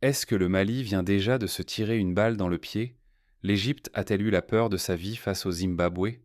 Est-ce que le Mali vient déjà de se tirer une balle dans le pied? L'Égypte a-t-elle eu la peur de sa vie face au Zimbabwe?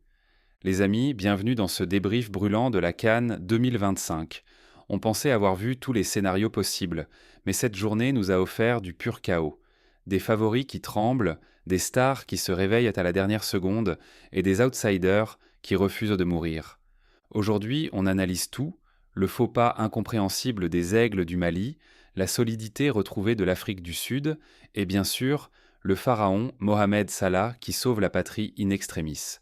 Les amis, bienvenue dans ce débrief brûlant de la CAN 2025. On pensait avoir vu tous les scénarios possibles, mais cette journée nous a offert du pur chaos. Des favoris qui tremblent, des stars qui se réveillent à la dernière seconde et des outsiders qui refusent de mourir. Aujourd'hui, on analyse tout, le faux pas incompréhensible des aigles du Mali, la solidité retrouvée de l'Afrique du Sud et bien sûr, le pharaon Mohamed Salah qui sauve la patrie in extremis.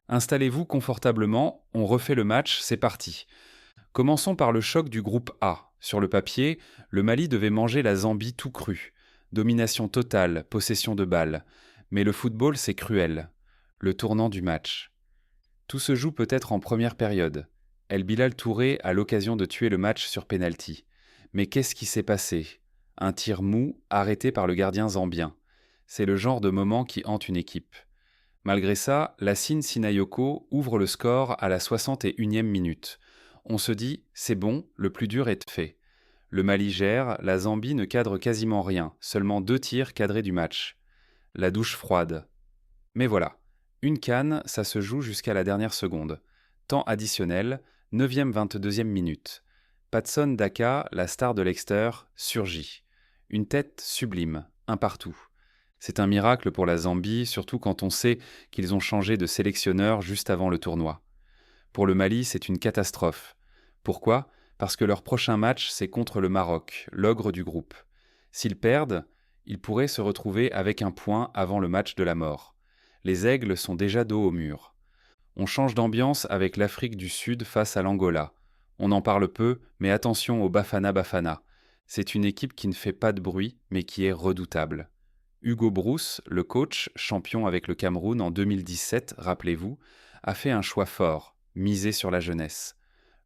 Installez-vous confortablement, on refait le match, c'est parti. Commençons par le choc du groupe A. Sur le papier, le Mali devait manger la Zambie tout cru. Domination totale, possession de balles. Mais le football, c'est cruel. Le tournant du match. Tout se joue peut-être en première période. El Bilal Touré a l'occasion de tuer le match sur pénalty. Mais qu'est-ce qui s'est passé? Un tir mou, arrêté par le gardien zambien. C'est le genre de moment qui hante une équipe. Malgré ça, Lassine Sinayoko ouvre le score à la 61e minute. On se dit, c'est bon, le plus dur est fait. Le Mali gère, la Zambie ne cadre quasiment rien, seulement 2 tirs cadrés du match. La douche froide. Mais voilà, une CAN, ça se joue jusqu'à la dernière seconde. Temps additionnel, 9e 22e minute. Patson Daka, la star de Leicester, surgit. Une tête sublime, un partout. C'est un miracle pour la Zambie, surtout quand on sait qu'ils ont changé de sélectionneur juste avant le tournoi. Pour le Mali, c'est une catastrophe. Pourquoi? Parce que leur prochain match, c'est contre le Maroc, l'ogre du groupe. S'ils perdent, ils pourraient se retrouver avec un point avant le match de la mort. Les aigles sont déjà dos au mur. On change d'ambiance avec l'Afrique du Sud face à l'Angola. On en parle peu, mais attention au Bafana Bafana. C'est une équipe qui ne fait pas de bruit, mais qui est redoutable. Hugo Broos, le coach, champion avec le Cameroun en 2017, rappelez-vous, a fait un choix fort, miser sur la jeunesse.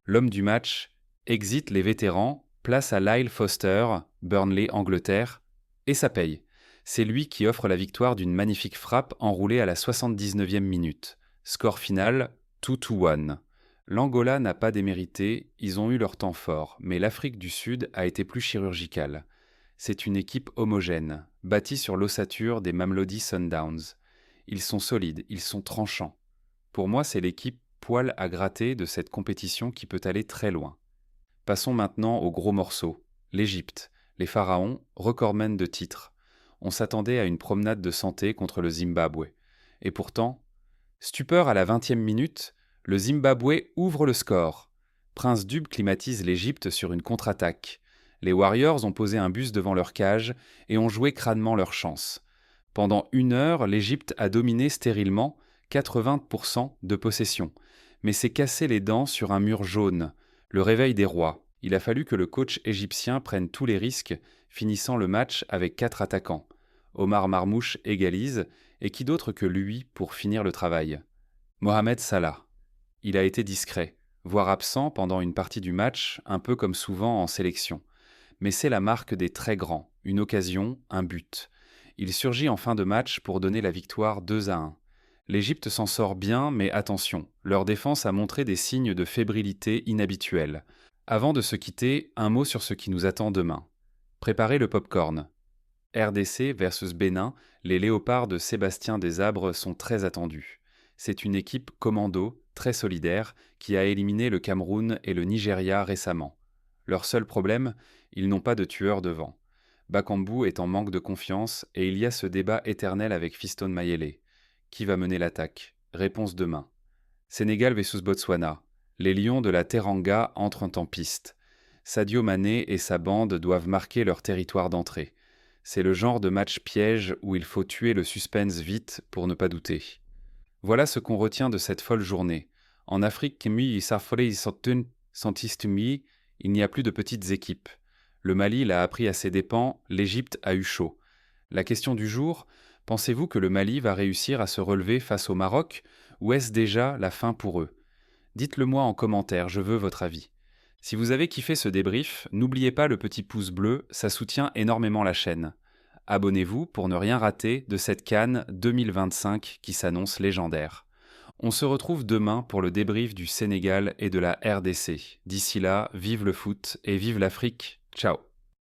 L'homme du match exit les vétérans, place à Lyle Foster, Burnley, Angleterre, et ça paye. C'est lui qui offre la victoire d'une magnifique frappe enroulée à la 79e minute. Score final, 2-1. L'Angola n'a pas démérité, ils ont eu leur temps fort, mais l'Afrique du Sud a été plus chirurgicale. C'est une équipe homogène, bâtie sur l'ossature des Mamelodi Sundowns. Ils sont solides, ils sont tranchants. Pour moi, c'est l'équipe poil à gratter de cette compétition qui peut aller très loin. Passons maintenant aux gros morceaux. L'Égypte, les pharaons, recordmen de titres. On s'attendait à une promenade de santé contre le Zimbabwe. Et pourtant, stupeur à la 20e minute, le Zimbabwe ouvre le score. Prince Dube climatise l'Égypte sur une contre-attaque. Les Warriors ont posé un bus devant leur cage et ont joué crânement leur chance. Pendant 1 heure, l'Égypte a dominé stérilement 80% de possession. Mais s'est cassé les dents sur un mur jaune, le réveil des rois. Il a fallu que le coach égyptien prenne tous les risques, finissant le match avec 4 attaquants. Omar Marmouche égalise, et qui d'autre que lui pour finir le travail? Mohamed Salah. Il a été discret, voire absent pendant une partie du match, un peu comme souvent en sélection. Mais c'est la marque des très grands, une occasion, un but. Il surgit en fin de match pour donner la victoire 2-1. L'Égypte s'en sort bien, mais attention, leur défense a montré des signes de fébrilité inhabituels. Avant de se quitter, un mot sur ce qui nous attend demain. Préparez le popcorn. RDC versus Bénin, les léopards de Sébastien Desabre sont très attendus. C'est une équipe commando, très solidaire, qui a éliminé le Cameroun et le Nigeria récemment. Leur seul problème, ils n'ont pas de tueur devant. Bakambu est en manque de confiance et il y a ce débat éternel avec Fiston Mayele. Qui va mener l'attaque? Réponse demain. Sénégal vs Botswana. Les lions de la Teranga entrent en piste. Sadio Mané et sa bande doivent marquer leur territoire d'entrée. C'est le genre de match piège où il faut tuer le suspense vite pour ne pas douter. Voilà ce qu'on retient de cette folle journée. En Afrique, il n'y a plus de petites équipes. Le Mali l'a appris à ses dépens, l'Égypte a eu chaud. La question du jour, pensez-vous que le Mali va réussir à se relever face au Maroc, ou est-ce déjà la fin pour eux? Dites-le moi en commentaire, je veux votre avis. Si vous avez kiffé ce débrief, n'oubliez pas le petit pouce bleu, ça soutient énormément la chaîne. Abonnez-vous pour ne rien rater de cette CAN 2025 qui s'annonce légendaire. On se retrouve demain pour le débrief du Sénégal et de la RDC. D'ici là, vive le foot et vive l'Afrique. Ciao.